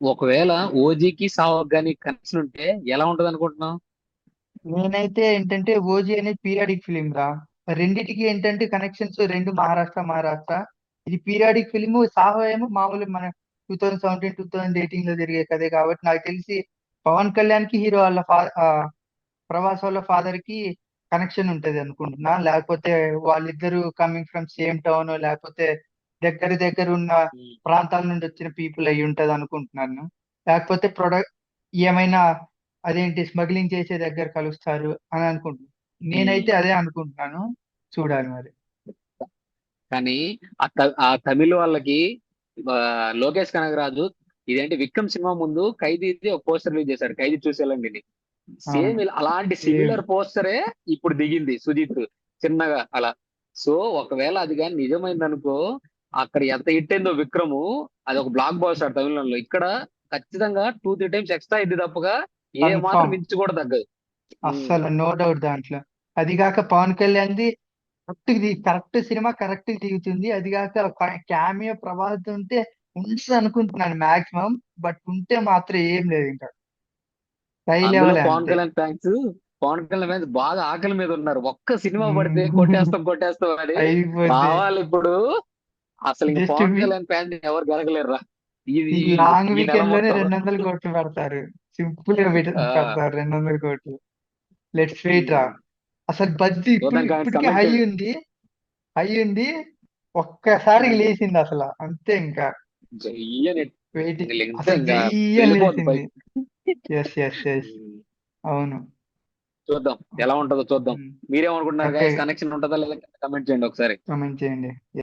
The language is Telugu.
ఒకవేళ ఓజీకి సావుకి గాని కనెక్షన్ ఉంటే ఎలా ఉంటది అనుకుంటున్నావు? నేనైతే ఏంటంటే ఓజీ అనేది పీరియాడిక్ ఫిలిం రా. రెండిటికి ఏంటంటే కనెక్షన్స్ రెండు మహారాష్ట్ర మహారాష్ట్ర. ఇది పీరియాడిక్ ఫిలిం. సాహో ఏమో మామూలు మన 2017 2018 లో జరిగే కథే కాబట్టి నాకు తెలిసి పవన్ కళ్యాణ్ కి హీరో వాళ్ళ ప్రభాస్ వాళ్ళ ఫాదర్ కి కనెక్షన్ ఉంటది అనుకుంటున్నా. లేకపోతే వాళ్ళిద్దరూ కమింగ్ ఫ్రమ్ సేమ్ టౌన్, లేకపోతే దగ్గర దగ్గర ఉన్న ఉమ్. ప్రాంతాల నుండి వచ్చిన పీపుల్ అయి ఉంటది అనుకుంటున్నాను. లేకపోతే ప్రొడక్ట్ ఏమైనా అదేంటి స్మగ్లింగ్ చేసే దగ్గర కలుస్తారు అని అనుకుంటున్నాను. నేనైతే ఉమ్. అదే అనుకుంటున్నాను. చూడాలి మరి. కానీ ఆ తమిళ వాళ్ళకి ఆ, లోకేష్ కనగరాజు ఇదేంటి విక్రమ్ సినిమా ముందు ఖైదీది ఒక పోస్టర్ రిలీజ్ చేశాడు, ఖైదీ చూసేయాలండి. అవును. సేమ్ అలాంటి సేమ్. సిమిలర్ పోస్టరే ఇప్పుడు దిగింది సుజిత్ చిన్నగా అలా. సో ఒకవేళ అది కానీ నిజమైంది అనుకో, అక్కడ ఎంత హిట్ అయిందో విక్రము, అది ఒక బ్లాక్ బాస్టర్ తమిళంలో. ఇక్కడ ఖచ్చితంగా 2-3 టైమ్స్ ఎక్స్ట్రా అయింది తప్పగా ఏ మాత్రం కన్ఫామ్. మించి కూడా తగ్గదు. ఉమ్. అస్సలు నో డౌట్ దాంట్లో. అది కాక పవన్ కళ్యాణ్ది కరెక్ట్ సినిమా కరెక్ట్ దిగుతుంది. అది కాక క్యామియో ప్రభాస్ ఉంటే ఉంటుంది అనుకుంటున్నాను మాక్సిమం. బట్ ఉంటే మాత్రం ఏం లేదు ఇంకా. హై అందులో లెవెల్ పవన్ అంతే. కళ్యాణ్ ఫ్యాన్స్, పవన్ కళ్యాణ్ ఫ్యాన్స్ బాగా ఆకలి మీద ఉన్నారు. ఒక్క సినిమా పడితే కొట్టేస్తాం కొట్టేస్తాం అని అయిపోద్ది. కావాలి ఇప్పుడు. అసలు ఇంక జస్ట్ పవన్ కళ్యాణ్ ఫ్యాన్స్ ఎవరు గెలగలేరురా ఈ ఈ ఈ లాంగ్ ఈ నెల వీకెండ్ లోనే మొత్తం. 200 కోట్లు పెడతారు. సింపుల్ గా ఆ, పెడతారు 200 కోట్లు. లెట్స్ వెయిట్ రా. అసలు బడ్జెట్ చూద్దాం ఇప్పటికే కమెంట్ హై చేయండి. ఉంది. హై ఉంది. ఒక్కసారి ఉమ్. లేచింది అసలు అంతే ఇంకా. జయ్యని వెయిటింగ్. ఇంతే అసలు ఇంకా జయ్యని వెళ్ళిపోద్ది లేచింది. పైకి. Yes yes yes. ఉమ్. అవును. చూద్దాం ఎలా ఉంటుందో చూద్దాం. మీరేమనుకుంటున్నారు ఓకే. గైస్, కనెక్షన్ ఉంటుందా లేదా? కమెంట్ చేయండి ఒకసారి. కామెంట్ చేయండి.